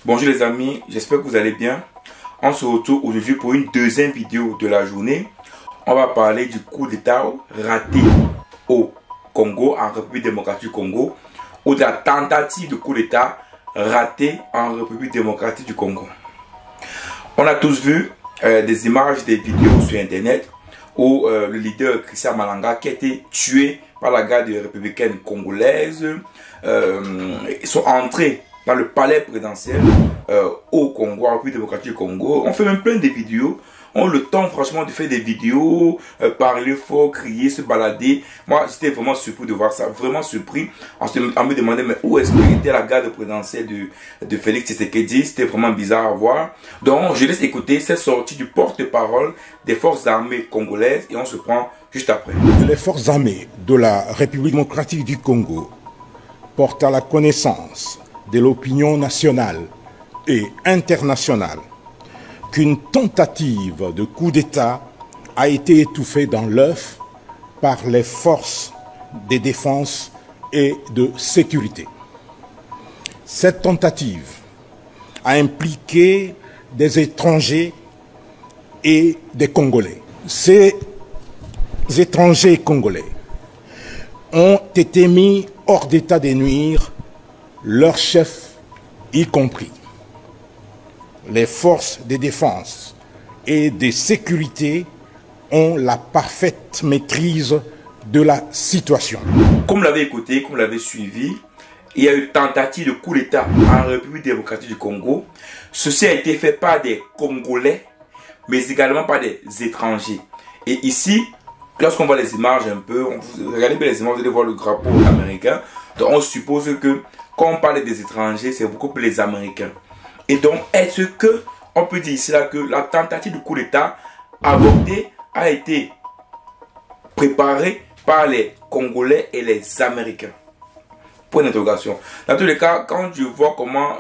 Bonjour les amis, j'espère que vous allez bien. On se retrouve aujourd'hui pour une deuxième vidéo de la journée. On va parler du coup d'état raté au Congo, en République démocratique du Congo, ou de la tentative de coup d'état raté en République démocratique du Congo. On a tous vu des images, des vidéos sur internet où le leader Christian Malanga qui a été tué par la garde républicaine congolaise, ils sont entrés dans le palais présidentiel au Congo, en République démocratique du Congo. On fait même plein de vidéos. On a le temps franchement de faire des vidéos, parler fort, crier, se balader. Moi, j'étais vraiment surpris de voir ça, vraiment surpris. En me demandant, mais où est-ce qu'était la garde présidentielle de Félix Tshisekedi? C'était vraiment bizarre à voir. Donc, je laisse écouter cette sortie du porte-parole des forces armées congolaises et on se prend juste après. Les forces armées de la République démocratique du Congo portent à la connaissance de l'opinion nationale et internationale qu'une tentative de coup d'État a été étouffée dans l'œuf par les forces de défense et de sécurité. Cette tentative a impliqué des étrangers et des Congolais. Ces étrangers congolais ont été mis hors d'état de nuire, leurs chefs y compris. Les forces de défense et de sécurité ont la parfaite maîtrise de la situation. Comme vous l'avez écouté, comme vous l'avez suivi, il y a eu tentative de coup d'État en République démocratique du Congo. Ceci a été fait par des Congolais, mais également par des étrangers. Et ici, lorsqu'on voit les images un peu, regardez bien les images, vous allez voir le drapeau américain. Donc on suppose que quand on parle des étrangers, c'est beaucoup plus les Américains. Et donc, est-ce que on peut dire ici là que la tentative de coup d'État avortée a été préparée par les Congolais et les Américains? Point d'interrogation. Dans tous les cas, quand je vois comment,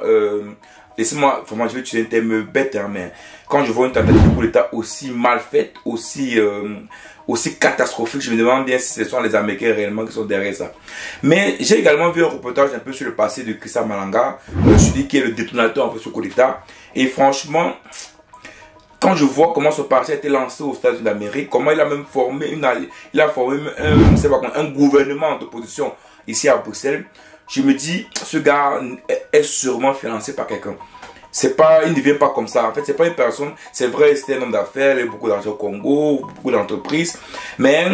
laissez-moi, vraiment, je vais utiliser un terme bête, hein, mais quand je vois une tentative de coup d'État aussi mal faite, aussi catastrophique, je me demande bien si ce sont les Américains réellement qui sont derrière ça. Mais j'ai également vu un reportage un peu sur le passé de Christian Malanga, celui qui est le détonateur en fait ce coup d'État. Et franchement, quand je vois comment ce parti a été lancé aux États-Unis d'Amérique, comment il a même formé un gouvernement d'opposition ici à Bruxelles, je me dis, ce gars est sûrement financé par quelqu'un. C'est pas, il ne vient pas comme ça. En fait, c'est pas une personne. C'est vrai, c'est un homme d'affaires, il a beaucoup d'argent au Congo, beaucoup d'entreprises. Mais,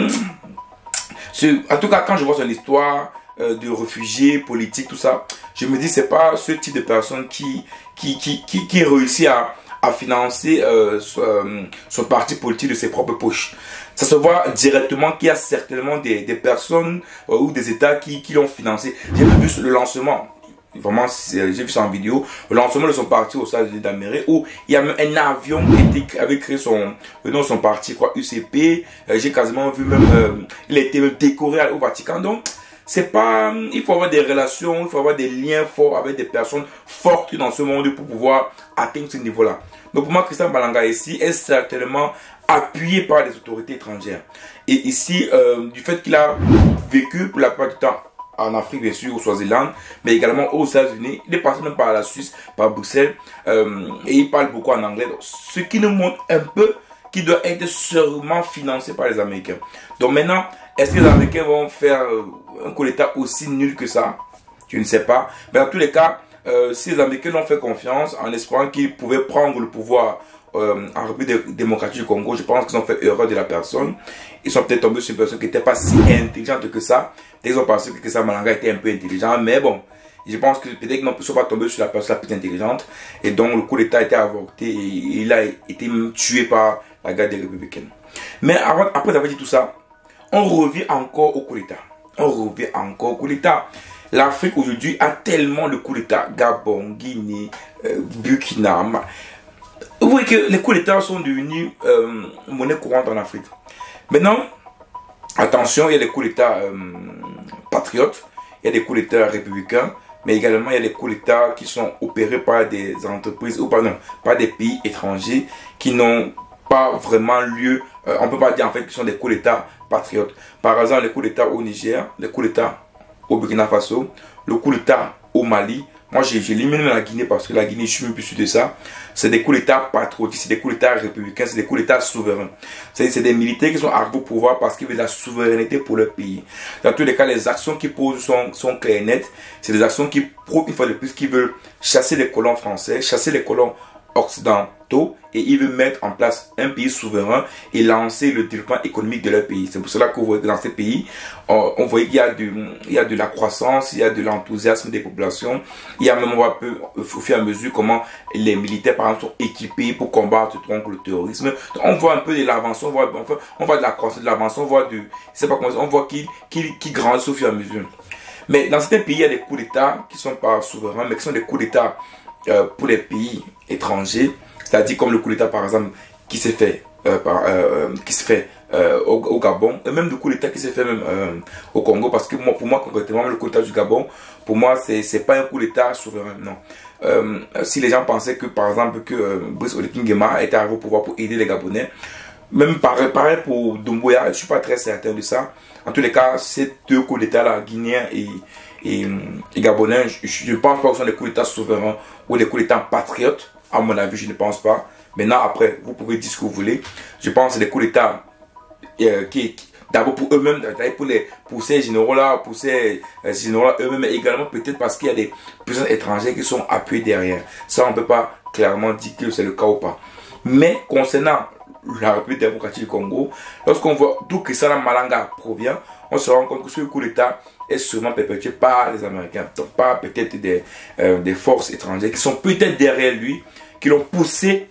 en tout cas, quand je vois son histoire de réfugiés politiques, tout ça, je me dis, c'est pas ce type de personne qui réussit à financer son parti politique de ses propres poches. Ça se voit directement qu'il y a certainement des personnes ou des États qui l'ont financé. J'ai vu le lancement. Vraiment, j'ai vu ça en vidéo. Le lancement de son parti aux États-Unis d'Amérique où il y a même un avion qui avait créé le nom de son parti, quoi, UCP. J'ai quasiment vu même, il a été même décoré au Vatican. Donc, c'est pas, il faut avoir des relations, il faut avoir des liens forts avec des personnes fortes dans ce monde pour pouvoir atteindre ce niveau-là. Donc, pour moi, Christian Malanga ici est certainement appuyé par les autorités étrangères. Et ici, du fait qu'il a vécu pour la plupart du temps en Afrique, bien sûr, au Swaziland, mais également aux États-Unis. Il est passé même par la Suisse, par Bruxelles, et il parle beaucoup en anglais. Donc, ce qui nous montre un peu qu'il doit être sûrement financé par les Américains. Donc maintenant, est-ce que les Américains vont faire un coup d'État aussi nul que ça? Je ne sais pas. Mais dans tous les cas, si les Américains l'ont fait confiance en espérant qu'ils pouvaient prendre le pouvoir en République démocratique du Congo, je pense qu'ils ont fait erreur de la personne. Ils sont peut-être tombés sur une personne qui n'était pas si intelligente que ça. Ils ont pensé que Christian Malanga était un peu intelligent, mais bon, je pense que peut-être qu'ils ne sont pas tombés sur la personne la plus intelligente. Et donc le coup d'État a été avorté et il a été tué par la garde républicaine. Mais après avoir dit tout ça, on revient encore au coup d'État. On revient encore au coup d'État. L'Afrique aujourd'hui a tellement de coups d'État. Gabon, Guinée, Burkina. Vous voyez que les coups d'État sont devenus monnaie courante en Afrique. Maintenant, attention, il y a des coups d'État patriotes, il y a des coups d'État républicains, mais également il y a des coups d'État qui sont opérés par des entreprises, ou pardon, par des pays étrangers qui n'ont pas vraiment lieu. On ne peut pas dire en fait qu'ils sont des coups d'État patriotes. Par exemple, les coups d'État au Niger, les coups d'État au Burkina Faso, le coup d'État au Mali, moi j'élimine la Guinée parce que la Guinée, je suis même plus sûr de ça. C'est des coups d'État patriotiques, c'est des coups d'État républicains, c'est des coups d'État souverains. C'est des militaires qui sont arrivés au pouvoir parce qu'ils veulent la souveraineté pour leur pays. Dans tous les cas, les actions qu'ils posent sont claires et nettes. C'est des actions qui prouvent une fois de plus qu'ils veulent chasser les colons français, chasser les colons occidentaux, et ils veulent mettre en place un pays souverain et lancer le développement économique de leur pays. C'est pour cela que vous voyez que dans ces pays, on voit qu'il y a de la croissance, il y a de l'enthousiasme des populations. Il y a même, on voit peu, au fur et à mesure comment les militaires, par exemple, sont équipés pour combattre donc, le terrorisme. Donc, on voit un peu de l'avancée, on voit de la croissance, de l'avancée, on voit on voit qu'il grandit au fur et à mesure. Mais dans certains pays, il y a des coups d'État qui ne sont pas souverains, mais qui sont des coups d'État pour les pays étrangers, c'est-à-dire comme le coup d'État par exemple qui s'est fait au Gabon, et même le coup d'État qui s'est fait même au Congo, parce que pour moi concrètement le coup d'État du Gabon, pour moi c'est pas un coup d'État souverain, non. Si les gens pensaient que par exemple que Brice Oligui Nguema était arrivé au pouvoir pour aider les Gabonais, même pareil pour Doumbouya, je suis pas très certain de ça. En tous les cas, ces deux coups d'État là, guinéens et gabonais, je ne pense pas que ce sont des coups d'État souverains ou des coups d'État patriotes. À mon avis, je ne pense pas. Maintenant, après, vous pouvez dire ce que vous voulez. Je pense que c'est des coups d'État qui d'abord pour eux-mêmes, pour ces généraux-là, eux-mêmes, mais également peut-être parce qu'il y a des puissances étrangères qui sont appuyées derrière. Ça, on ne peut pas clairement dire que c'est le cas ou pas. Mais concernant la République démocratique du Congo, lorsqu'on voit d'où Christiana Malanga provient, on se rend compte que ce coup d'État est sûrement perpétué par les Américains, donc pas peut-être des forces étrangères qui sont peut-être derrière lui, qui l'ont poussé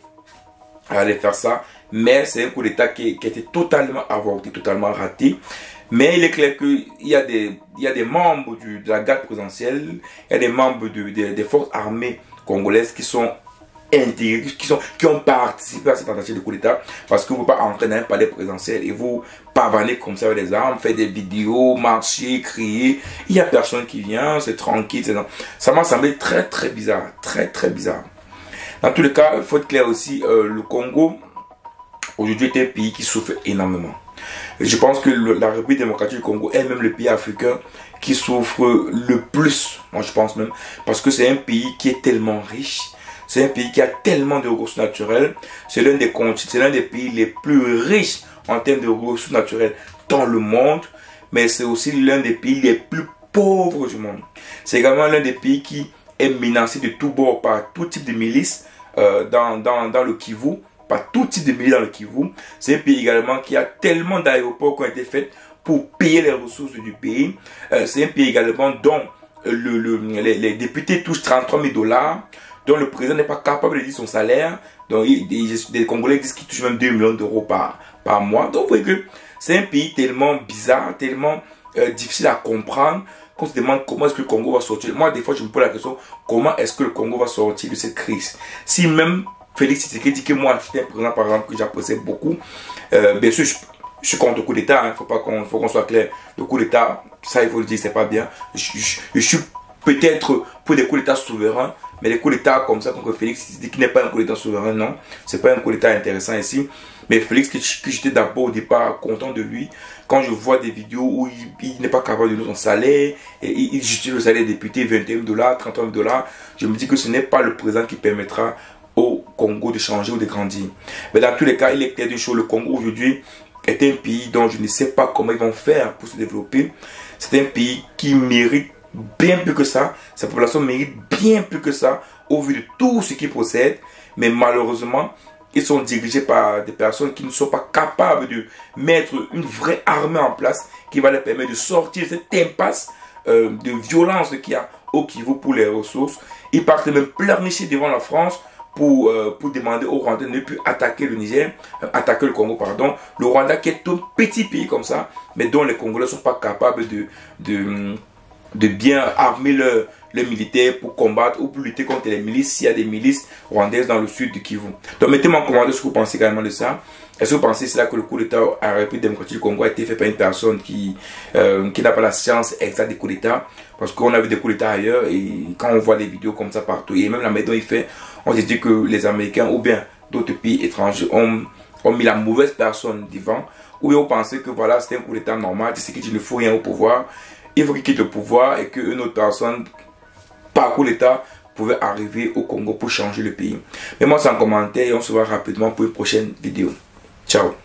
à aller faire ça, mais c'est un coup d'État qui a été totalement avorté, totalement raté. Mais il est clair qu'il y a des membres de la garde présidentielle, il y a des membres des forces armées congolaises qui sont intégrés, qui ont participé à cette tentative de coup d'État, parce que vous ne pouvez pas entrer dans un palais présidentiel et vous pavaner comme ça avec des armes, faire des vidéos, marcher, crier. Il n'y a personne qui vient, c'est tranquille. Ça m'a semblé très très bizarre, très bizarre. Dans tous les cas, il faut être clair aussi, le Congo aujourd'hui est un pays qui souffre énormément. Et je pense que la République démocratique du Congo est même le pays africain qui souffre le plus, moi je pense même, parce que c'est un pays qui est tellement riche. C'est un pays qui a tellement de ressources naturelles. C'est l'un des pays les plus riches en termes de ressources naturelles dans le monde. Mais c'est aussi l'un des pays les plus pauvres du monde. C'est également l'un des pays qui est menacé de tous bords par tout type de milices dans le Kivu. Par tout type de milices dans le Kivu. C'est un pays également qui a tellement d'aéroports qui ont été faits pour payer les ressources du pays. C'est un pays également dont les députés touchent 33 000 $. dont le président n'est pas capable de dire son salaire. Donc, des Congolais disent qu'il touche même 2 millions d'euros par mois. Donc, vous voyez que c'est un pays tellement bizarre, tellement difficile à comprendre, qu'on se demande comment est-ce que le Congo va sortir. Moi, des fois, je me pose la question, comment est-ce que le Congo va sortir de cette crise? Si même Félix Tshisekedi dit que moi, j'étais un président, par exemple, que j'appréciais beaucoup, bien sûr, je suis contre le coup d'État, hein, faut qu'on soit clair. Le coup d'État, ça, il faut le dire, c'est pas bien. Je suis peut-être pour des coups d'État souverains, mais les coups d'État comme ça contre Félix, il dit qu'il n'est pas un coup d'État souverain, non. C'est pas un coup d'État intéressant ici. Mais Félix, que j'étais d'abord au départ content de lui, quand je vois des vidéos où il n'est pas capable de donner son salaire, et il justifie le salaire des députés, 21 $, 31 $, je me dis que ce n'est pas le président qui permettra au Congo de changer ou de grandir. Mais dans tous les cas, il est clair d'une chose, le Congo aujourd'hui est un pays dont je ne sais pas comment ils vont faire pour se développer. C'est un pays qui mérite bien plus que ça, sa population mérite bien plus que ça au vu de tout ce qu'ils possèdent, mais malheureusement ils sont dirigés par des personnes qui ne sont pas capables de mettre une vraie armée en place qui va leur permettre de sortir de cette impasse de violence qu'il y a au Kivu pour les ressources. Ils partent même pleurnicher devant la France pour demander au Rwanda de ne plus attaquer le Niger, attaquer le Congo, pardon. Le Rwanda qui est un petit pays comme ça, mais dont les Congolais ne sont pas capables de bien armer les militaires pour combattre ou pour lutter contre les milices s'il y a des milices rwandaises dans le sud du Kivu. Donc mettez-moi en commentaire ce que vous pensez également de ça. Est-ce que vous pensez que le coup d'État à la République démocratique du Congo a été fait par une personne qui n'a pas la science exacte des coups d'État? Parce qu'on a vu des coups d'État ailleurs et quand on voit des vidéos comme ça partout, et même la méthode il fait, on se dit que les Américains ou bien d'autres pays étrangers ont mis la mauvaise personne devant, ou bien on pensait que voilà, c'était un coup d'État normal, c'est qu'il ne faut rien au pouvoir. Il faut qu'il quitte le pouvoir et qu'une autre personne par coup l'État pouvait arriver au Congo pour changer le pays. Mets-moi ça en commentaire et on se voit rapidement pour une prochaine vidéo. Ciao.